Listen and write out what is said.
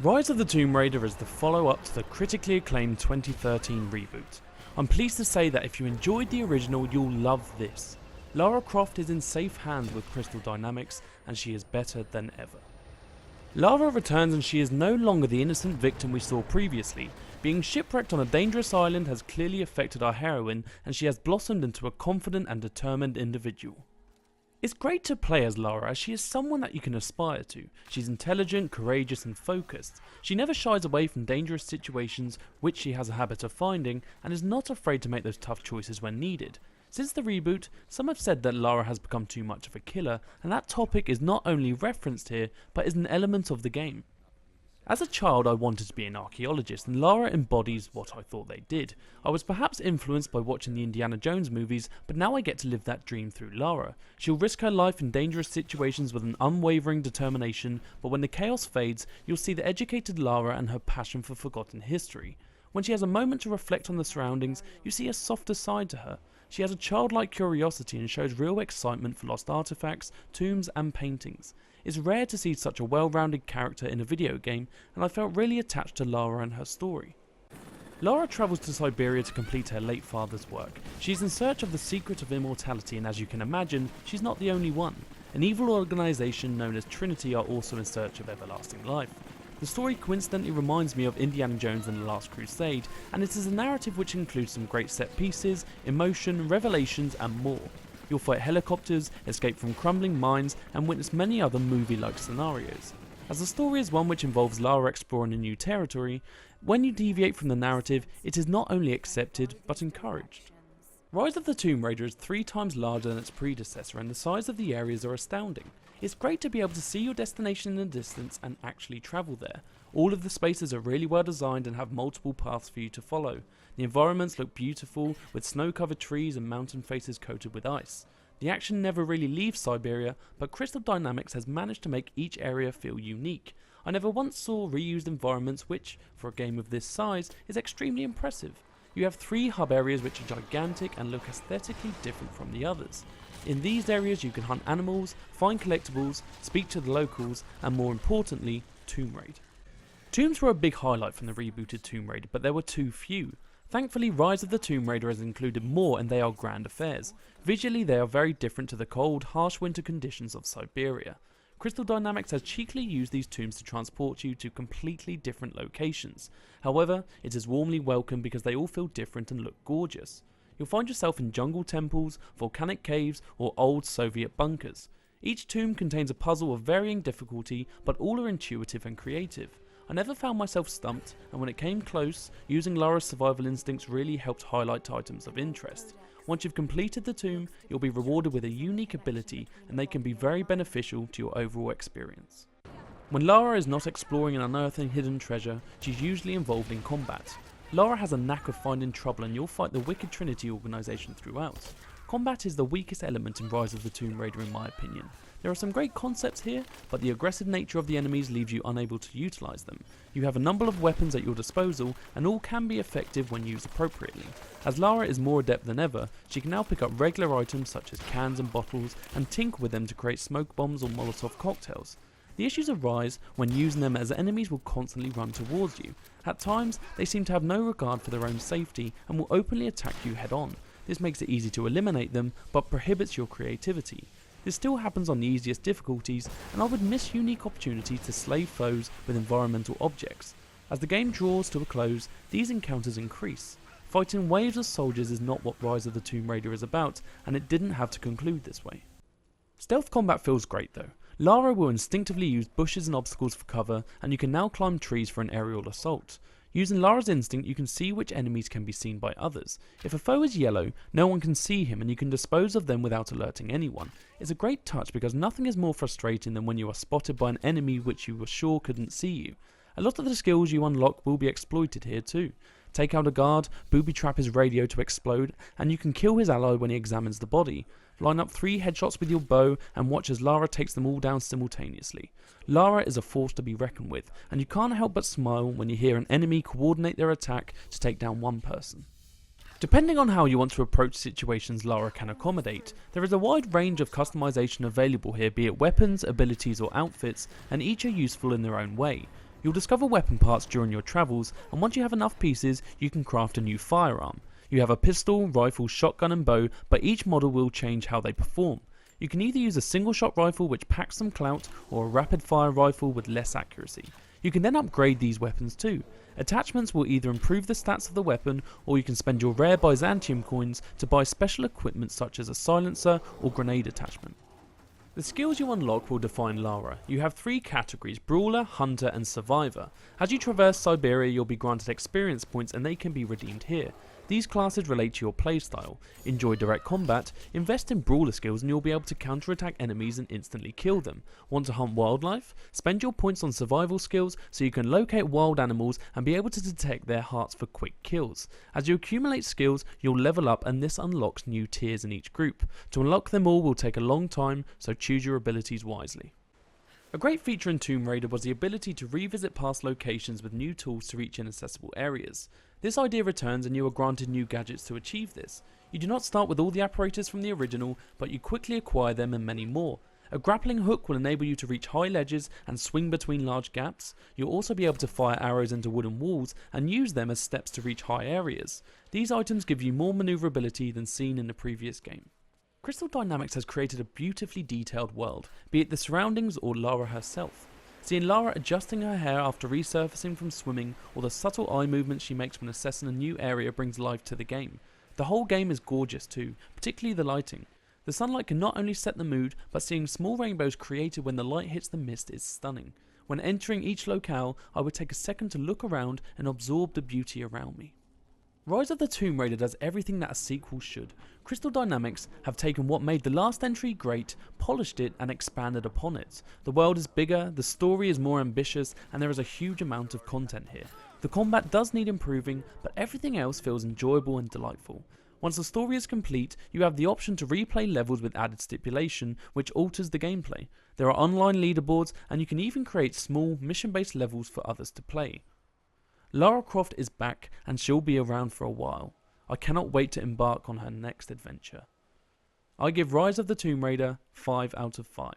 Rise of the Tomb Raider is the follow-up to the critically acclaimed 2013 reboot. I'm pleased to say that if you enjoyed the original, you'll love this. Lara Croft is in safe hands with Crystal Dynamics, and she is better than ever. Lara returns, and she is no longer the innocent victim we saw previously. Being shipwrecked on a dangerous island has clearly affected our heroine, and she has blossomed into a confident and determined individual. It's great to play as Lara, as she is someone that you can aspire to. She's intelligent, courageous and focused. She never shies away from dangerous situations, which she has a habit of finding, and is not afraid to make those tough choices when needed. Since the reboot, some have said that Lara has become too much of a killer, and that topic is not only referenced here, but is an element of the game. As a child, I wanted to be an archaeologist, and Lara embodies what I thought they did. I was perhaps influenced by watching the Indiana Jones movies, but now I get to live that dream through Lara. She'll risk her life in dangerous situations with an unwavering determination, but when the chaos fades, you'll see the educated Lara and her passion for forgotten history. When she has a moment to reflect on the surroundings, you see a softer side to her. She has a childlike curiosity and shows real excitement for lost artifacts, tombs and paintings. It's rare to see such a well-rounded character in a video game, and I felt really attached to Lara and her story. Lara travels to Siberia to complete her late father's work. She's in search of the secret of immortality, and as you can imagine, she's not the only one. An evil organisation known as Trinity are also in search of everlasting life. The story coincidentally reminds me of Indiana Jones and the Last Crusade, and it is a narrative which includes some great set pieces, emotion, revelations and more. You'll fight helicopters, escape from crumbling mines, and witness many other movie-like scenarios. As the story is one which involves Lara exploring a new territory, when you deviate from the narrative, it is not only accepted, but encouraged. Rise of the Tomb Raider is 3 times larger than its predecessor, and the size of the areas are astounding. It's great to be able to see your destination in the distance and actually travel there. All of the spaces are really well designed and have multiple paths for you to follow. The environments look beautiful, with snow-covered trees and mountain faces coated with ice. The action never really leaves Siberia, but Crystal Dynamics has managed to make each area feel unique. I never once saw reused environments which, for a game of this size, is extremely impressive. You have 3 hub areas which are gigantic and look aesthetically different from the others. In these areas you can hunt animals, find collectibles, speak to the locals, and more importantly, tomb raid. Tombs were a big highlight from the rebooted Tomb Raider, but there were too few. Thankfully, Rise of the Tomb Raider has included more, and they are grand affairs. Visually they are very different to the cold, harsh winter conditions of Siberia. Crystal Dynamics has cheekily used these tombs to transport you to completely different locations. However, it is warmly welcomed because they all feel different and look gorgeous. You'll find yourself in jungle temples, volcanic caves, or old Soviet bunkers. Each tomb contains a puzzle of varying difficulty, but all are intuitive and creative. I never found myself stumped, and when it came close, using Lara's survival instincts really helped highlight items of interest. Once you've completed the tomb, you'll be rewarded with a unique ability, and they can be very beneficial to your overall experience. When Lara is not exploring and unearthing hidden treasure, she's usually involved in combat. Lara has a knack of finding trouble, and you'll fight the wicked Trinity organisation throughout. Combat is the weakest element in Rise of the Tomb Raider in my opinion. There are some great concepts here, but the aggressive nature of the enemies leaves you unable to utilise them. You have a number of weapons at your disposal, and all can be effective when used appropriately. As Lara is more adept than ever, she can now pick up regular items such as cans and bottles and tinker with them to create smoke bombs or Molotov cocktails. The issues arise when using them, as enemies will constantly run towards you. At times, they seem to have no regard for their own safety and will openly attack you head on. This makes it easy to eliminate them, but prohibits your creativity. This still happens on the easiest difficulties, and I would miss unique opportunities to slay foes with environmental objects. As the game draws to a close, these encounters increase. Fighting waves of soldiers is not what Rise of the Tomb Raider is about, and it didn't have to conclude this way. Stealth combat feels great though. Lara will instinctively use bushes and obstacles for cover, and you can now climb trees for an aerial assault. Using Lara's instinct, you can see which enemies can be seen by others. If a foe is yellow, no one can see him, and you can dispose of them without alerting anyone. It's a great touch because nothing is more frustrating than when you are spotted by an enemy which you were sure couldn't see you. A lot of the skills you unlock will be exploited here too. Take out a guard, booby trap his radio to explode, and you can kill his ally when he examines the body. Line up 3 headshots with your bow and watch as Lara takes them all down simultaneously. Lara is a force to be reckoned with, and you can't help but smile when you hear an enemy coordinate their attack to take down one person. Depending on how you want to approach situations Lara can accommodate, there is a wide range of customization available here, be it weapons, abilities or outfits, and each are useful in their own way. You'll discover weapon parts during your travels, and once you have enough pieces, you can craft a new firearm. You have a pistol, rifle, shotgun and bow, but each model will change how they perform. You can either use a single shot rifle which packs some clout, or a rapid fire rifle with less accuracy. You can then upgrade these weapons too. Attachments will either improve the stats of the weapon, or you can spend your rare Byzantium coins to buy special equipment such as a silencer or grenade attachment. The skills you unlock will define Lara. You have 3 categories: Brawler, Hunter and Survivor. As you traverse Siberia, you'll be granted experience points and they can be redeemed here. These classes relate to your playstyle. Enjoy direct combat, invest in Brawler skills and you'll be able to counterattack enemies and instantly kill them. Want to hunt wildlife? Spend your points on survival skills so you can locate wild animals and be able to detect their hearts for quick kills. As you accumulate skills, you'll level up and this unlocks new tiers in each group. To unlock them all will take a long time, so choose your abilities wisely. A great feature in Tomb Raider was the ability to revisit past locations with new tools to reach inaccessible areas. This idea returns and you are granted new gadgets to achieve this. You do not start with all the apparatus from the original, but you quickly acquire them and many more. A grappling hook will enable you to reach high ledges and swing between large gaps. You'll also be able to fire arrows into wooden walls and use them as steps to reach high areas. These items give you more maneuverability than seen in the previous game. Crystal Dynamics has created a beautifully detailed world, be it the surroundings or Lara herself. Seeing Lara adjusting her hair after resurfacing from swimming, or the subtle eye movements she makes when assessing a new area brings life to the game. The whole game is gorgeous too, particularly the lighting. The sunlight can not only set the mood, but seeing small rainbows created when the light hits the mist is stunning. When entering each locale, I would take a second to look around and absorb the beauty around me. Rise of the Tomb Raider does everything that a sequel should. Crystal Dynamics have taken what made the last entry great, polished it and expanded upon it. The world is bigger, the story is more ambitious and there is a huge amount of content here. The combat does need improving, but everything else feels enjoyable and delightful. Once the story is complete, you have the option to replay levels with added stipulation, which alters the gameplay. There are online leaderboards and you can even create small mission-based levels for others to play. Lara Croft is back and she'll be around for a while. I cannot wait to embark on her next adventure. I give Rise of the Tomb Raider 5 out of 5.